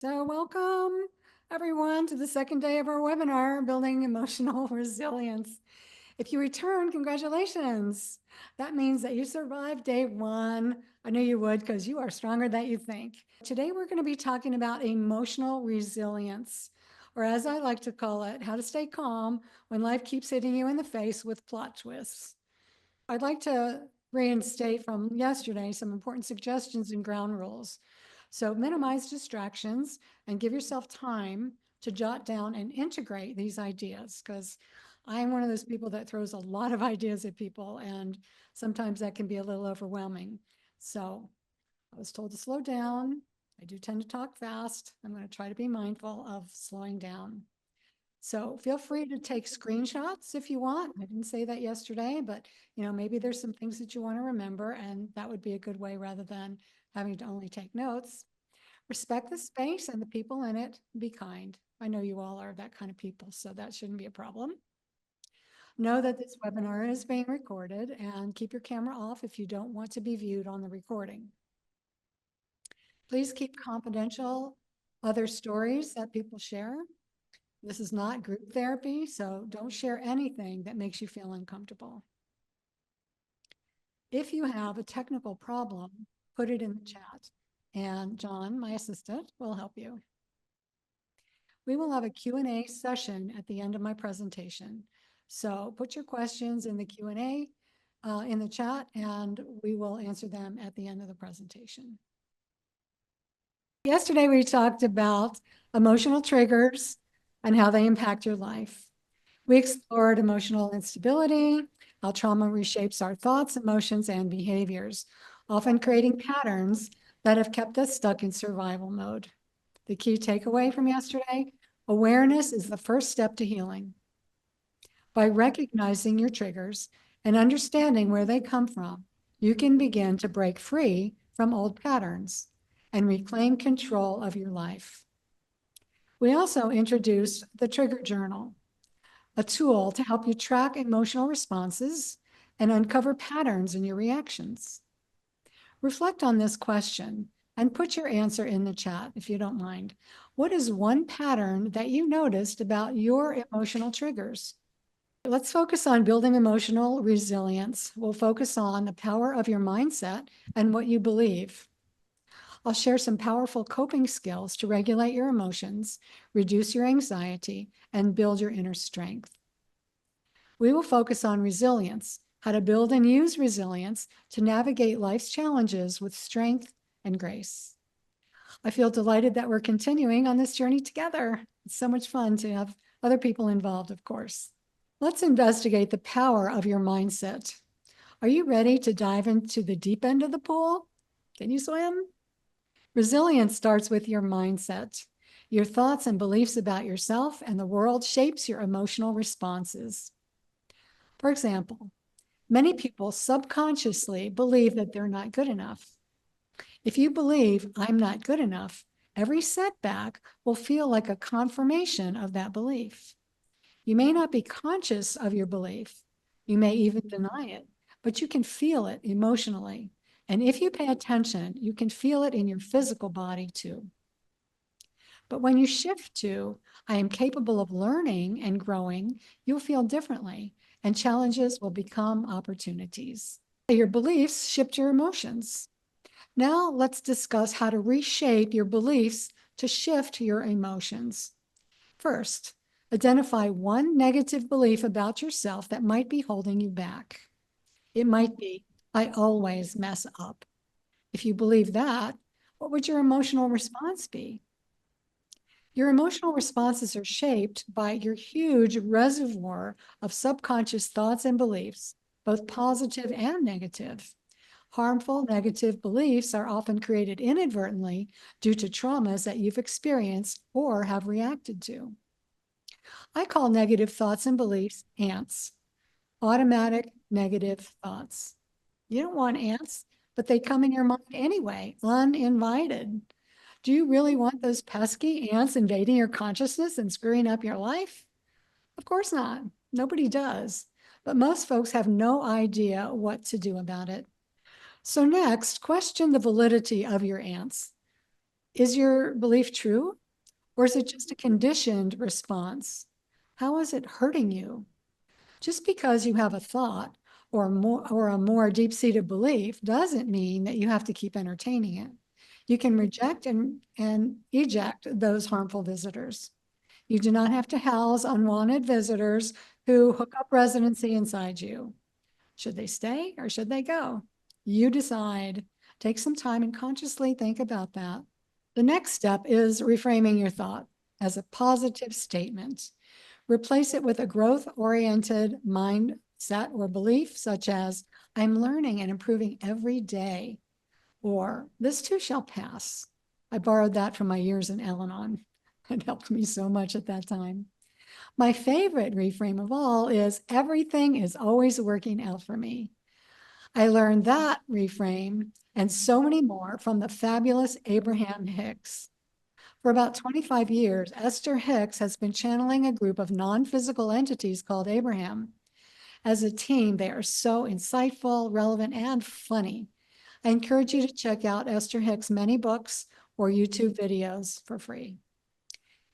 So welcome everyone to the second day of our webinar, Building Emotional Resilience. If you return, congratulations. That means that you survived day one. I knew you would because you are stronger than you think. Today, we're going to be talking about emotional resilience, or as I like to call it, how to stay calm when life keeps hitting you in the face with plot twists. I'd like to reinstate from yesterday some important suggestions and ground rules. So minimize distractions and give yourself time to jot down and integrate these ideas, because I'm one of those people that throws a lot of ideas at people, and sometimes that can be a little overwhelming. So I was told to slow down. I do tend to talk fast. I'm going to try to be mindful of slowing down. So feel free to take screenshots if you want. I didn't say that yesterday, but maybe there's some things that you want to remember, and that would be a good way rather than having to only take notes. Respect the space and the people in it. Be kind. I know you all are that kind of people, so that shouldn't be a problem. Know that this webinar is being recorded, and keep your camera off if you don't want to be viewed on the recording. Please keep confidential other stories that people share. This is not group therapy, so don't share anything that makes you feel uncomfortable. If you have a technical problem, put it in the chat, and John, my assistant, will help you. We will have a Q&A session at the end of my presentation. So put your questions in the Q&A in the chat, and we will answer them at the end of the presentation. Yesterday, we talked about emotional triggers and how they impact your life. We explored emotional instability, how trauma reshapes our thoughts, emotions, and behaviors, often creating patterns that have kept us stuck in survival mode. The key takeaway from yesterday: awareness is the first step to healing. By recognizing your triggers and understanding where they come from, you can begin to break free from old patterns and reclaim control of your life. We also introduced the Trigger Journal, a tool to help you track emotional responses and uncover patterns in your reactions. Reflect on this question and put your answer in the chat if you don't mind. What is one pattern that you noticed about your emotional triggers? Let's focus on building emotional resilience. We'll focus on the power of your mindset and what you believe. I'll share some powerful coping skills to regulate your emotions, reduce your anxiety, and build your inner strength. We will focus on resilience, how to build and use resilience to navigate life's challenges with strength and grace. I feel delighted that we're continuing on this journey together. It's so much fun to have other people involved, of course. Let's investigate the power of your mindset. Are you ready to dive into the deep end of the pool? Can you swim? Resilience starts with your mindset. Your thoughts and beliefs about yourself and the world shapes your emotional responses. For example, many people subconsciously believe that they're not good enough. If you believe I'm not good enough, every setback will feel like a confirmation of that belief. You may not be conscious of your belief. You may even deny it, but you can feel it emotionally. And if you pay attention, you can feel it in your physical body too. But when you shift to, I am capable of learning and growing, you'll feel differently, and challenges will become opportunities. Your beliefs shift your emotions. Now let's discuss how to reshape your beliefs to shift your emotions. First, identify one negative belief about yourself that might be holding you back. It might be, I always mess up. If you believe that, what would your emotional response be? Your emotional responses are shaped by your huge reservoir of subconscious thoughts and beliefs, both positive and negative. Harmful negative beliefs are often created inadvertently due to traumas that you've experienced or have reacted to. I call negative thoughts and beliefs ants, automatic negative thoughts. You don't want ants, but they come in your mind anyway, uninvited. Do you really want those pesky ants invading your consciousness and screwing up your life? Of course not. Nobody does. But most folks have no idea what to do about it. So next, question the validity of your ants. Is your belief true? Or is it just a conditioned response? How is it hurting you? Just because you have a thought or a more deep-seated belief doesn't mean that you have to keep entertaining it. You can reject and eject those harmful visitors. You do not have to house unwanted visitors who hook up residency inside you. Should they stay or should they go? You decide. Take some time and consciously think about that. The next step is reframing your thought as a positive statement. Replace it with a growth-oriented mindset or belief, such as, I'm learning and improving every day, or this too shall pass. I borrowed that from my years in Al-Anon. It helped me so much at that time. My favorite reframe of all is, everything is always working out for me. I learned that reframe and so many more from the fabulous Abraham Hicks. For about 25 years, Esther Hicks has been channeling a group of non-physical entities called Abraham. As a team, they are so insightful, relevant, and funny. I encourage you to check out Esther Hicks' many books or YouTube videos for free.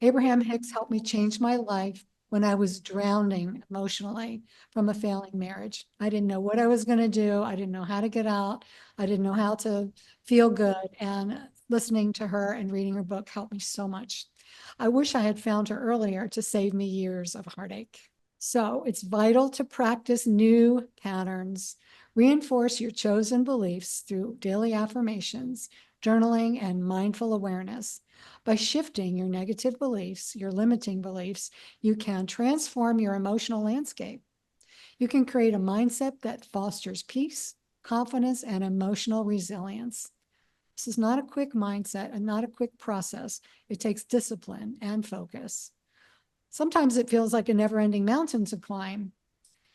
Abraham Hicks helped me change my life when I was drowning emotionally from a failing marriage. I didn't know what I was going to do. I didn't know how to get out. I didn't know how to feel good. And listening to her and reading her book helped me so much. I wish I had found her earlier to save me years of heartache. So it's vital to practice new patterns. Reinforce your chosen beliefs through daily affirmations, journaling, and mindful awareness. By shifting your negative beliefs, your limiting beliefs, you can transform your emotional landscape. You can create a mindset that fosters peace, confidence, and emotional resilience. This is not a quick mindset and not a quick process. It takes discipline and focus. Sometimes it feels like a never-ending mountain to climb.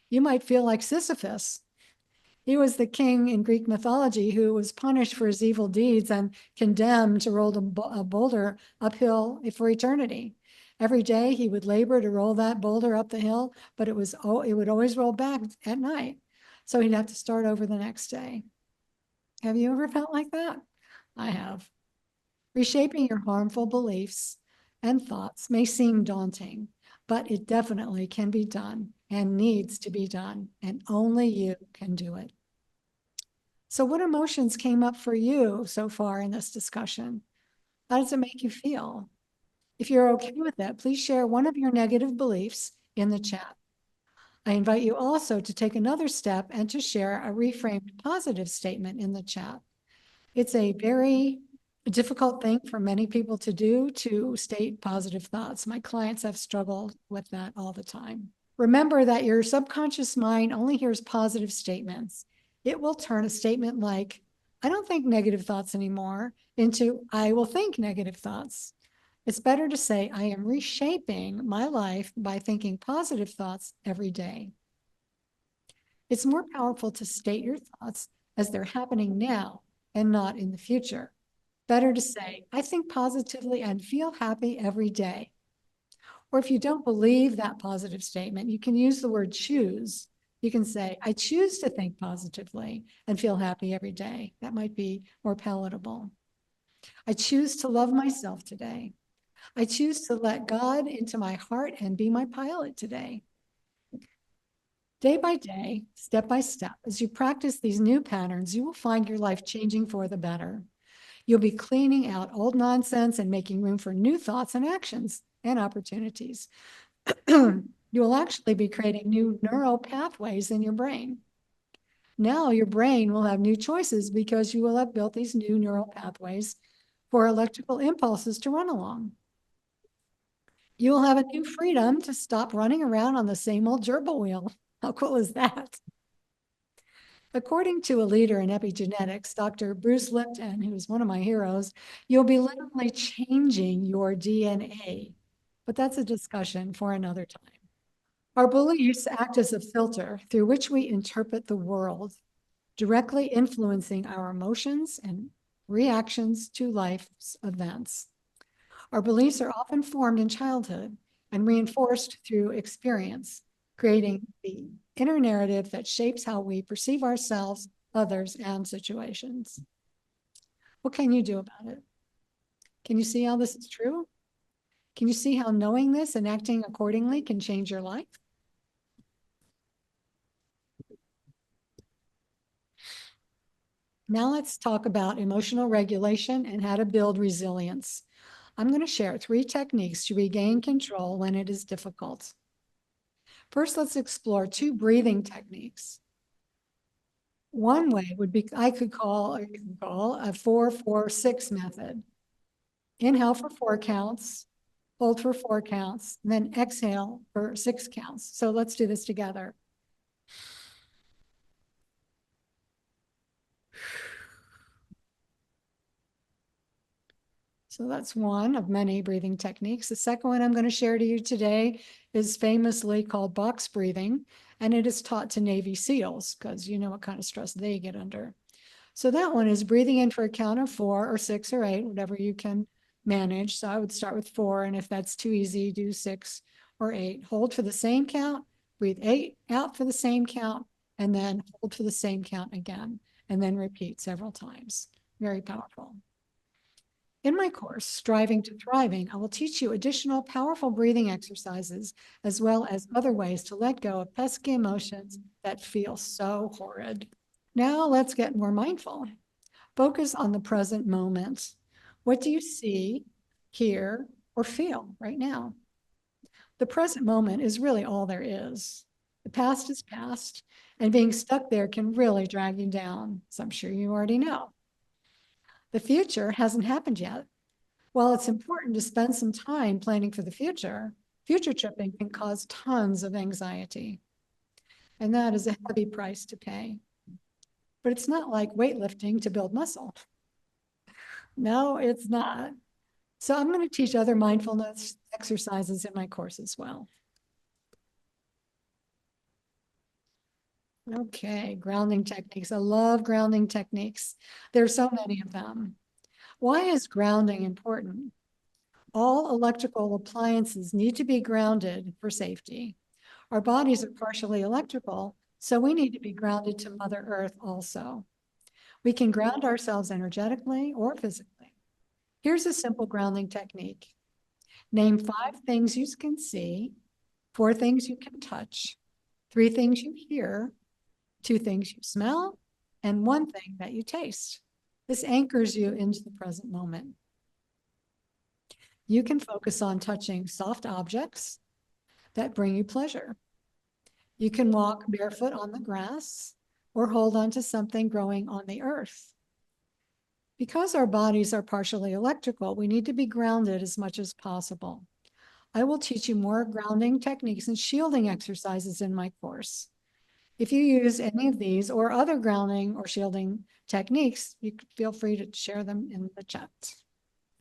You might feel like Sisyphus. He was the king in Greek mythology who was punished for his evil deeds and condemned to roll a boulder uphill for eternity. Every day he would labor to roll that boulder up the hill, but it would always roll back at night. So he'd have to start over the next day. Have you ever felt like that? I have. Reshaping your harmful beliefs and thoughts may seem daunting, but it definitely can be done and needs to be done, and only you can do it. So what emotions came up for you so far in this discussion? How does it make you feel? If you're okay with that, please share one of your negative beliefs in the chat. I invite you also to take another step and to share a reframed positive statement in the chat. It's a very difficult thing for many people to do, to state positive thoughts. My clients have struggled with that all the time. Remember that your subconscious mind only hears positive statements. It will turn a statement like, I don't think negative thoughts anymore, into, I will think negative thoughts. It's better to say, I am reshaping my life by thinking positive thoughts every day. It's more powerful to state your thoughts as they're happening now and not in the future. Better to say, I think positively and feel happy every day. Or if you don't believe that positive statement, you can use the word choose. You can say, I choose to think positively and feel happy every day. That might be more palatable. I choose to love myself today. I choose to let God into my heart and be my pilot today. Day by day, step by step, as you practice these new patterns, you will find your life changing for the better. You'll be cleaning out old nonsense and making room for new thoughts and actions and opportunities. You will actually be creating new neural pathways in your brain. Now your brain will have new choices because you will have built these new neural pathways for electrical impulses to run along. You will have a new freedom to stop running around on the same old gerbil wheel. How cool is that? According to a leader in epigenetics, Dr. Bruce Lipton, who is one of my heroes, you'll be literally changing your DNA. But that's a discussion for another time. Our beliefs act as a filter through which we interpret the world, directly influencing our emotions and reactions to life's events. Our beliefs are often formed in childhood and reinforced through experience, creating the inner narrative that shapes how we perceive ourselves, others, and situations. What can you do about it? Can you see how this is true? Can you see how knowing this and acting accordingly can change your life? Now let's talk about emotional regulation and how to build resilience. I'm going to share 3 techniques to regain control when it is difficult. First, let's explore 2 breathing techniques. One way would be, I could call a 4-4-6 method. Inhale for 4 counts, hold for 4 counts, and then exhale for 6 counts. So let's do this together. So that's one of many breathing techniques. The second one I'm going to share to you today is famously called box breathing, and it is taught to Navy SEALs because you know what kind of stress they get under. So that one is breathing in for a count of 4 or 6 or 8, whatever you can manage. So I would start with 4, and if that's too easy, do 6 or 8. Hold for the same count, breathe 8 out for the same count, and then hold for the same count again, and then repeat several times. Very powerful. In my course, Striving to Thriving, I will teach you additional powerful breathing exercises, as well as other ways to let go of pesky emotions that feel so horrid. Now let's get more mindful. Focus on the present moment. What do you see, hear, or feel right now? The present moment is really all there is. The past is past, and being stuck there can really drag you down, as I'm sure you already know. The future hasn't happened yet. While it's important to spend some time planning for the future tripping can cause tons of anxiety. And that is a heavy price to pay. But it's not like weightlifting to build muscle. No, it's not. So I'm going to teach other mindfulness exercises in my course as well. Okay, grounding techniques. I love grounding techniques. There's so many of them. Why is grounding important? All electrical appliances need to be grounded for safety. Our bodies are partially electrical, so we need to be grounded to Mother Earth also. We can ground ourselves energetically or physically. Here's a simple grounding technique. Name 5 things you can see, 4 things you can touch, 3 things you hear, 2 things you smell, and 1 thing that you taste. This anchors you into the present moment. You can focus on touching soft objects that bring you pleasure. You can walk barefoot on the grass or hold on to something growing on the earth. Because our bodies are partially electrical, we need to be grounded as much as possible. I will teach you more grounding techniques and shielding exercises in my course. If you use any of these or other grounding or shielding techniques, you can feel free to share them in the chat.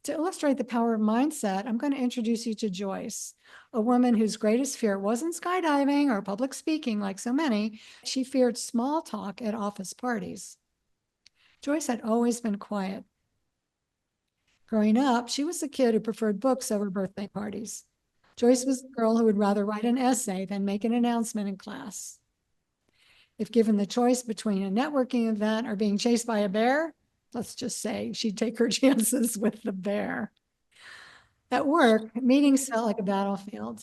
To illustrate the power of mindset, I'm going to introduce you to Joyce, a woman whose greatest fear wasn't skydiving or public speaking like so many. She feared small talk at office parties. Joyce had always been quiet. Growing up, she was the kid who preferred books over birthday parties. Joyce was the girl who would rather write an essay than make an announcement in class. If given the choice between a networking event or being chased by a bear, let's just say she'd take her chances with the bear. At work, meetings felt like a battlefield.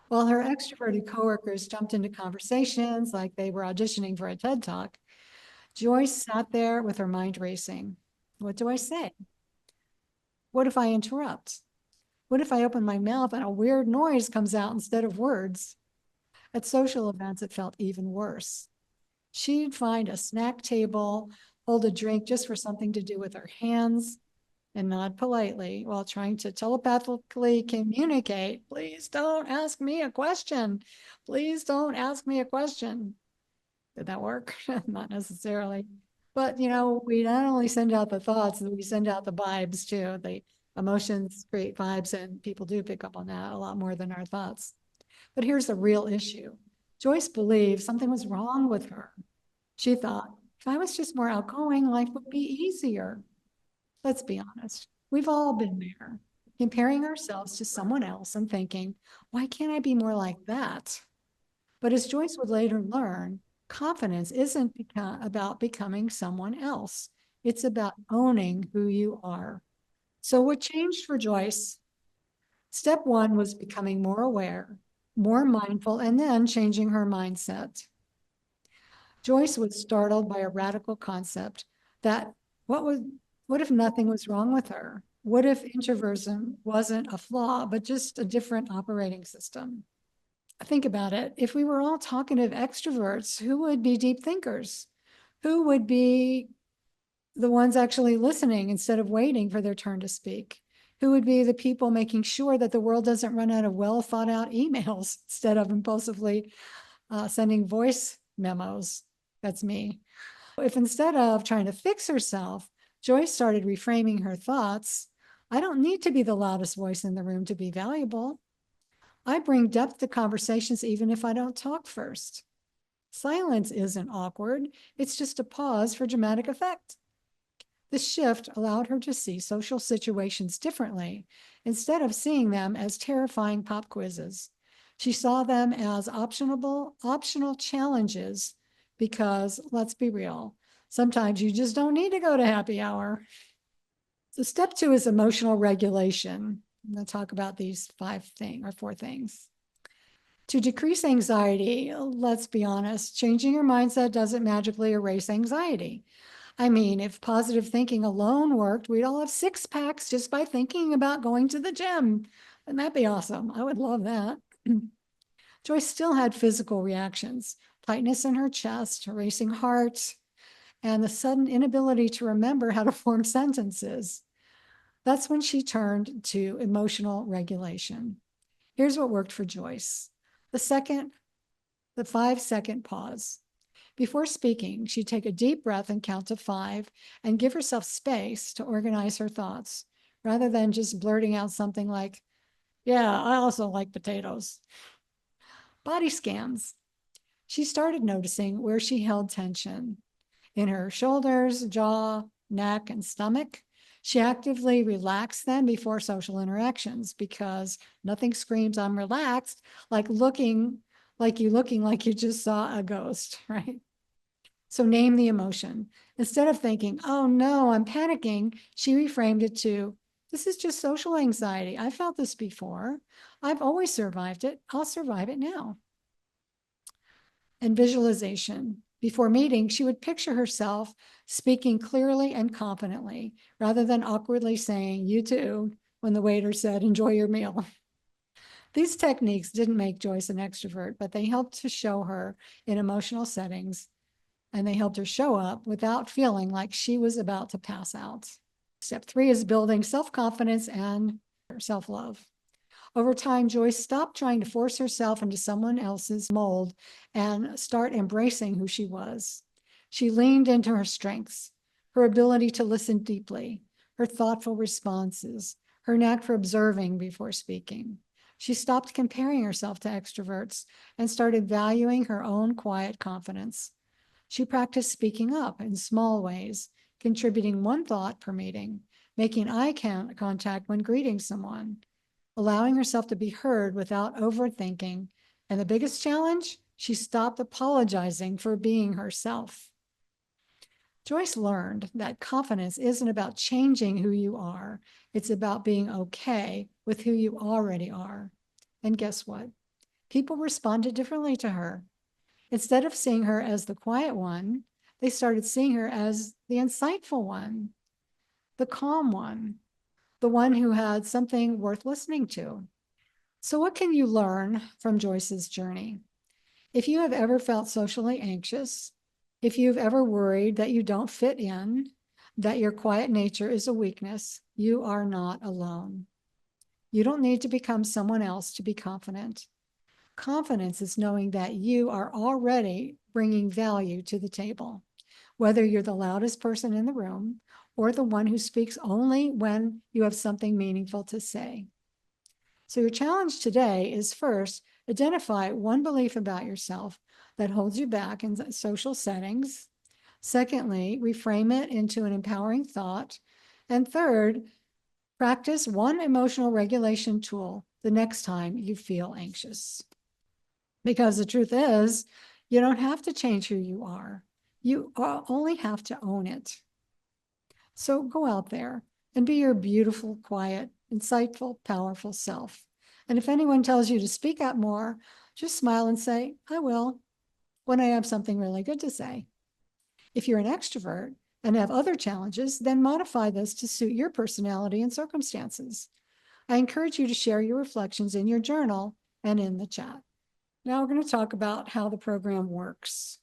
While her extroverted coworkers jumped into conversations like they were auditioning for a TED Talk, Joyce sat there with her mind racing. What do I say? What if I interrupt? What if I open my mouth and a weird noise comes out instead of words? At social events, it felt even worse. She'd find a snack table, hold a drink just for something to do with her hands, and nod politely while trying to telepathically communicate. Please don't ask me a question. Please don't ask me a question. Did that work? Not necessarily. But, you know, we not only send out the thoughts, we send out the vibes too. The emotions create vibes, and people do pick up on that a lot more than our thoughts. But here's the real issue. Joyce believed something was wrong with her. She thought, if I was just more outgoing, life would be easier. Let's be honest. We've all been there, comparing ourselves to someone else and thinking, why can't I be more like that? But as Joyce would later learn, confidence isn't about becoming someone else. It's about owning who you are. So what changed for Joyce? Step one was becoming more aware, more mindful, and then changing her mindset. Joyce was startled by a radical concept that what was what if nothing was wrong with her? What if introversion wasn't a flaw, but just a different operating system? Think about it. If we were all talkative extroverts, who would be deep thinkers? Who would be the ones actually listening instead of waiting for their turn to speak? Who would be the people making sure that the world doesn't run out of well thought out emails instead of impulsively sending voice memos? That's me. If instead of trying to fix herself, Joyce started reframing her thoughts, I don't need to be the loudest voice in the room to be valuable. I bring depth to conversations even if I don't talk first. Silence isn't awkward, it's just a pause for dramatic effect. This shift allowed her to see social situations differently. Instead of seeing them as terrifying pop quizzes, she saw them as optional challenges because, let's be real, sometimes you just don't need to go to happy hour. So step two is emotional regulation. I'm going to talk about these four things. To decrease anxiety, let's be honest, changing your mindset doesn't magically erase anxiety. I mean, if positive thinking alone worked, we'd all have six packs just by thinking about going to the gym. And that'd be awesome. I would love that. Joyce still had physical reactions, tightness in her chest, a racing heart, and the sudden inability to remember how to form sentences. That's when she turned to emotional regulation. Here's what worked for Joyce. The 5-second pause. Before speaking, she'd take a deep breath and count to 5 and give herself space to organize her thoughts rather than just blurting out something like, yeah, I also like potatoes. Body scans. She started noticing where she held tension in her shoulders, jaw, neck, and stomach. She actively relaxed them before social interactions because nothing screams I'm relaxed like looking like you just saw a ghost, right? So name the emotion. Instead of thinking, oh no, I'm panicking, she reframed it to, this is just social anxiety. I felt this before. I've always survived it. I'll survive it now. And visualization. Before meeting, she would picture herself speaking clearly and confidently rather than awkwardly saying, you too, when the waiter said, enjoy your meal. These techniques didn't make Joyce an extrovert, but they helped to show her in emotional settings, and they helped her show up without feeling like she was about to pass out. Step 3 is building self-confidence and self-love. Over time, Joyce stopped trying to force herself into someone else's mold and start embracing who she was. She leaned into her strengths, her ability to listen deeply, her thoughtful responses, her knack for observing before speaking. She stopped comparing herself to extroverts and started valuing her own quiet confidence. She practiced speaking up in small ways, contributing one thought per meeting, making eye contact when greeting someone, allowing herself to be heard without overthinking. And the biggest challenge, she stopped apologizing for being herself. Joyce learned that confidence isn't about changing who you are. It's about being okay with who you already are. And guess what? People responded differently to her. Instead of seeing her as the quiet one, they started seeing her as the insightful one, the calm one, the one who had something worth listening to. So what can you learn from Joyce's journey? If you have ever felt socially anxious, if you've ever worried that you don't fit in, that your quiet nature is a weakness, you are not alone. You don't need to become someone else to be confident. Confidence is knowing that you are already bringing value to the table, whether you're the loudest person in the room or the one who speaks only when you have something meaningful to say. So your challenge today is first, identify one belief about yourself that holds you back in social settings. Secondly, reframe it into an empowering thought. And third, practice one emotional regulation tool the next time you feel anxious. Because the truth is, you don't have to change who you are. You only have to own it. So go out there, and be your beautiful, quiet, insightful, powerful self. And if anyone tells you to speak up more, just smile and say, I will, when I have something really good to say. If you're an extrovert and have other challenges, then modify this to suit your personality and circumstances. I encourage you to share your reflections in your journal and in the chat. Now we're going to talk about how the program works.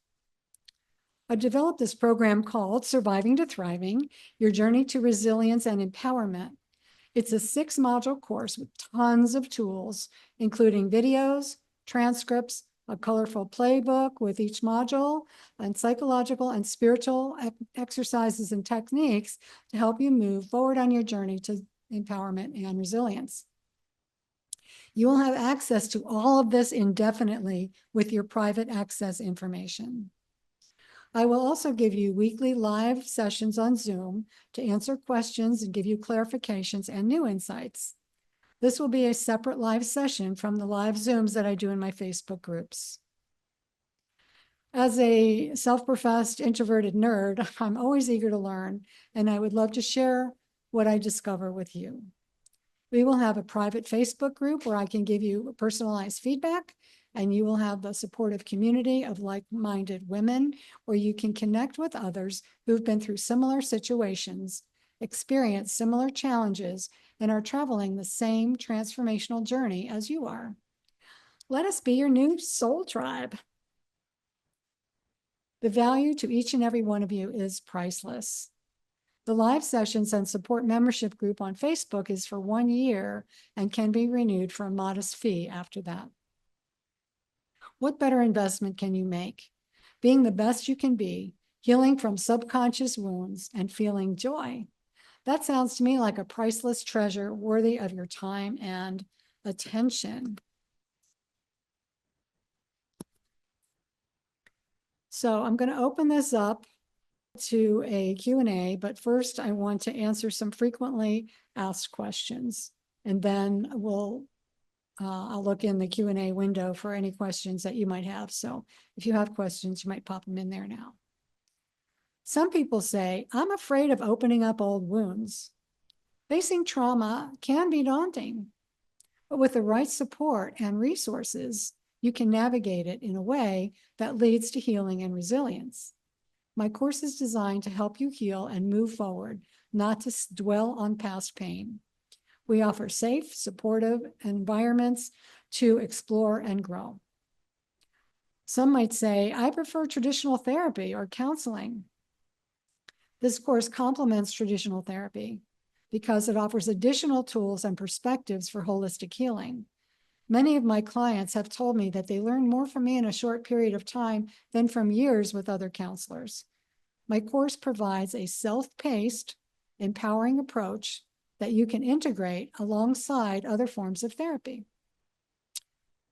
I developed this program called Surviving to Thriving, Your Journey to Resilience and Empowerment. It's a 6-module course with tons of tools, including videos, transcripts, a colorful playbook with each module, and psychological and spiritual exercises and techniques to help you move forward on your journey to empowerment and resilience. You will have access to all of this indefinitely with your private access information. I will also give you weekly live sessions on Zoom to answer questions and give you clarifications and new insights. This will be a separate live session from the live Zooms that I do in my Facebook groups. As a self-professed introverted nerd, I'm always eager to learn, and I would love to share what I discover with you. We will have a private Facebook group where I can give you personalized feedback, and you will have the supportive community of like-minded women where you can connect with others who've been through similar situations, experience similar challenges, and are traveling the same transformational journey as you are. Let us be your new soul tribe. The value to each and every one of you is priceless. The live sessions and support membership group on Facebook is for 1 year and can be renewed for a modest fee after that. What better investment can you make? Being the best you can be, healing from subconscious wounds, and feeling joy. That sounds to me like a priceless treasure worthy of your time and attention. So I'm going to open this up to a Q&A, but first I want to answer some frequently asked questions, and then I'll look in the Q&A window for any questions that you might have. So if you have questions, you might pop them in there now. Some people say, I'm afraid of opening up old wounds. Facing trauma can be daunting, but with the right support and resources, you can navigate it in a way that leads to healing and resilience. My course is designed to help you heal and move forward, not to dwell on past pain. We offer safe, supportive environments to explore and grow. Some might say, I prefer traditional therapy or counseling. This course complements traditional therapy because it offers additional tools and perspectives for holistic healing. Many of my clients have told me that they learn more from me in a short period of time than from years with other counselors. My course provides a self-paced, empowering approach that you can integrate alongside other forms of therapy.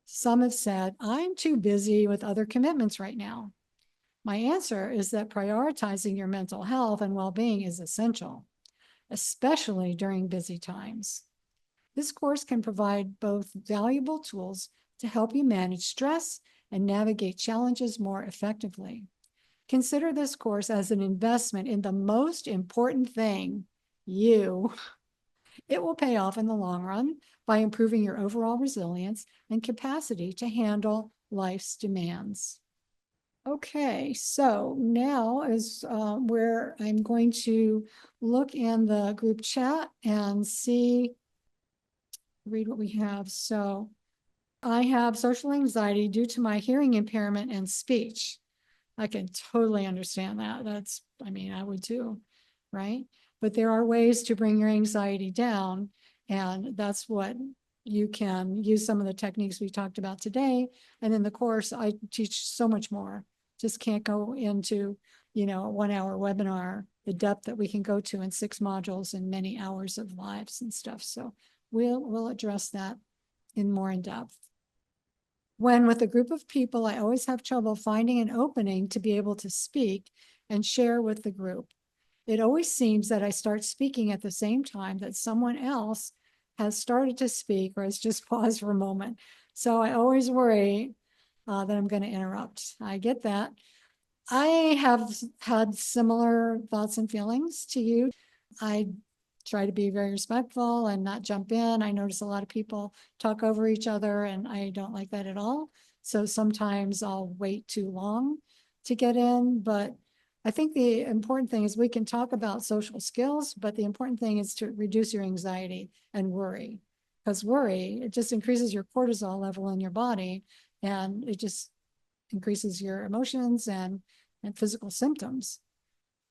Some have said, I'm too busy with other commitments right now. My answer is that prioritizing your mental health and well-being is essential, especially during busy times. This course can provide both valuable tools to help you manage stress and navigate challenges more effectively. Consider this course as an investment in the most important thing, you. It will pay off in the long run by improving your overall resilience and capacity to handle life's demands. Okay, so now is where I'm going to look in the group chat and read what we have. So I have social anxiety due to my hearing impairment and speech. I can totally understand that. I would too, right? But there are ways to bring your anxiety down, and that's what you can use some of the techniques we talked about today. And in the course, I teach so much more. Just can't go into, a 1-hour webinar, the depth that we can go to in 6 modules and many hours of lives and stuff. So we'll address that more in depth. When with a group of people, I always have trouble finding an opening to be able to speak and share with the group. It always seems that I start speaking at the same time that someone else has started to speak or has just paused for a moment. So I always worry that I'm going to interrupt. I get that. I have had similar thoughts and feelings to you. I try to be very respectful and not jump in. I notice a lot of people talk over each other, and I don't like that at all. So sometimes I'll wait too long to get in, but I think the important thing is we can talk about social skills, but the important thing is to reduce your anxiety and worry. Because worry, it just increases your cortisol level in your body, and it just increases your emotions and physical symptoms.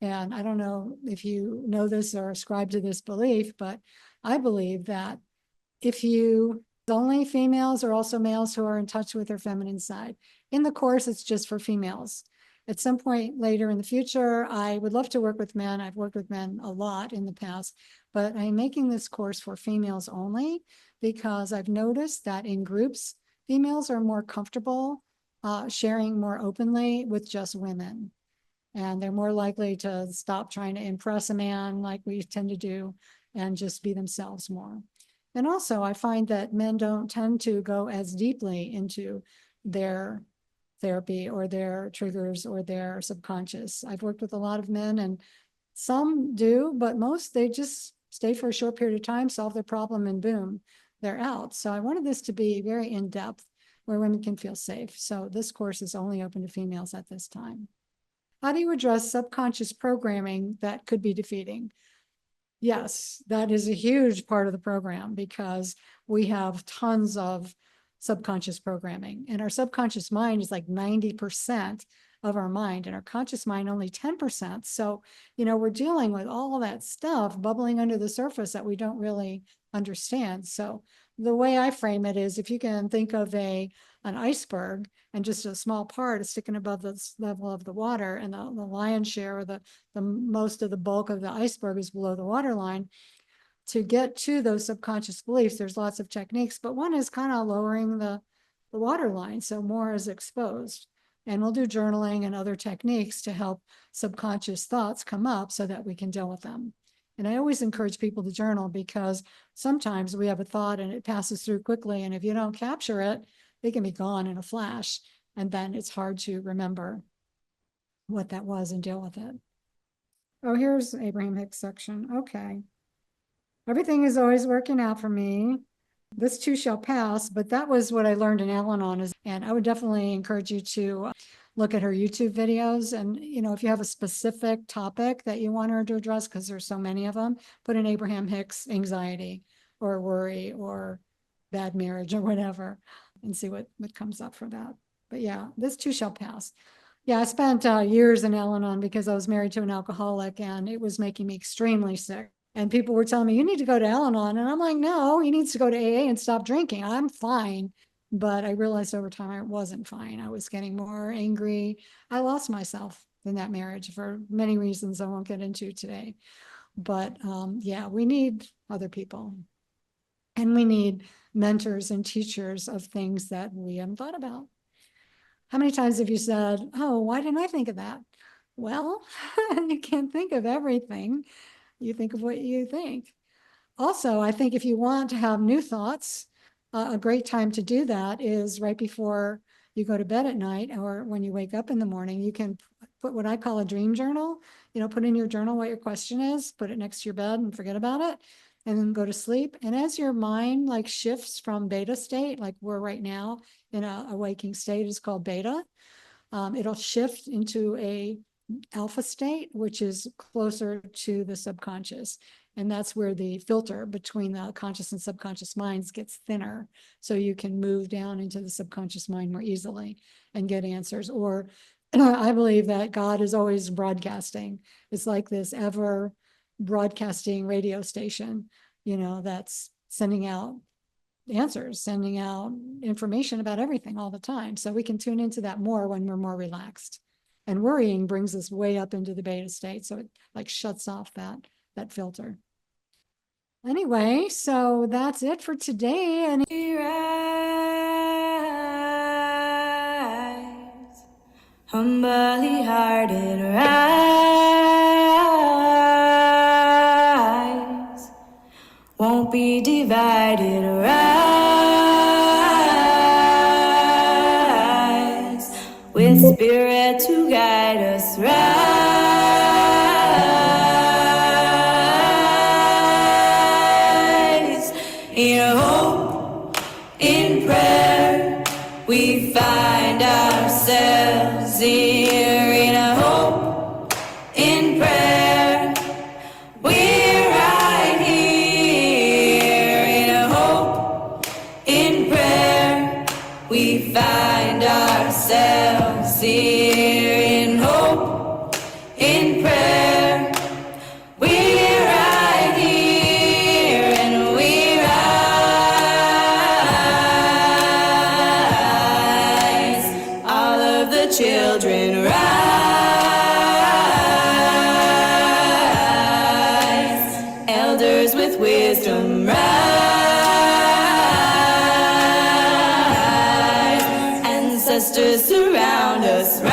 And I don't know if you know this or ascribe to this belief, but I believe that if you only females or also males who are in touch with their feminine side. In the course, it's just for females. At some point later in the future, I would love to work with men. I've worked with men a lot in the past, but I'm making this course for females only because I've noticed that in groups, females are more comfortable sharing more openly with just women. And they're more likely to stop trying to impress a man like we tend to do and just be themselves more. And also, I find that men don't tend to go as deeply into their therapy or their triggers or their subconscious. I've worked with a lot of men, and some do, but most they just stay for a short period of time, solve their problem, and boom, they're out. So I wanted this to be very in-depth where women can feel safe. So this course is only open to females at this time. How do you address subconscious programming that could be defeating? Yes, that is a huge part of the program because we have tons of subconscious programming, and our subconscious mind is like 90% of our mind, and our conscious mind only 10%. So, we're dealing with all that stuff bubbling under the surface that we don't really understand. So the way I frame it is, if you can think of an iceberg and just a small part is sticking above the level of the water, and the lion's share or the most of the bulk of the iceberg is below the waterline. To get to those subconscious beliefs, there's lots of techniques, but one is kind of lowering the water line so more is exposed. And we'll do journaling and other techniques to help subconscious thoughts come up so that we can deal with them. And I always encourage people to journal because sometimes we have a thought and it passes through quickly. And if you don't capture it, it can be gone in a flash. And then it's hard to remember what that was and deal with it. Oh, here's Abraham Hicks section. Okay. Everything is always working out for me. This too shall pass, but that was what I learned in Al-Anon. And I would definitely encourage you to look at her YouTube videos. And, if you have a specific topic that you want her to address, because there's so many of them, put in Abraham Hicks anxiety or worry or bad marriage or whatever, and see what comes up for that. But yeah, this too shall pass. Yeah, I spent years in Al-Anon because I was married to an alcoholic, and it was making me extremely sick. And people were telling me, you need to go to Al-Anon. And I'm like, no, he needs to go to AA and stop drinking. I'm fine. But I realized over time I wasn't fine. I was getting more angry. I lost myself in that marriage for many reasons I won't get into today. But yeah, we need other people. And we need mentors and teachers of things that we haven't thought about. How many times have you said, oh, why didn't I think of that? Well, you can't think of everything. You think of what you think. Also, I think if you want to have new thoughts, a great time to do that is right before you go to bed at night or when you wake up in the morning. You can put what I call a dream journal. Put in your journal what your question is, put it next to your bed and forget about it, and then go to sleep. And as your mind shifts from beta state, like we're right now in a waking state, is called beta. It'll shift into a alpha state, which is closer to the subconscious. And that's where the filter between the conscious and subconscious minds gets thinner. So you can move down into the subconscious mind more easily and get answers. Or I believe that God is always broadcasting. It's like this ever broadcasting radio station, that's sending out answers, sending out information about everything all the time. So we can tune into that more when we're more relaxed. And worrying brings us way up into the beta state. So it shuts off that filter. Anyway, so that's it for today. And rise, humbly hearted rise, won't be divided rise, with spirit to guide us rise. find ourselves here in a hope, in prayer. We're right here in a hope, in prayer. We find ourselves here in hope, in prayer. We're right here and we rise. All of the children rise. Elders with wisdom rise. Ancestors surround us rise.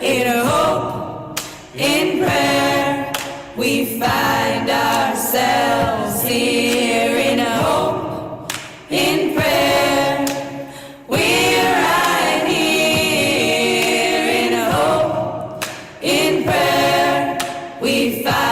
In a hope, in prayer, we find ourselves here in a hope, in prayer. We're right here in a hope, in prayer. We find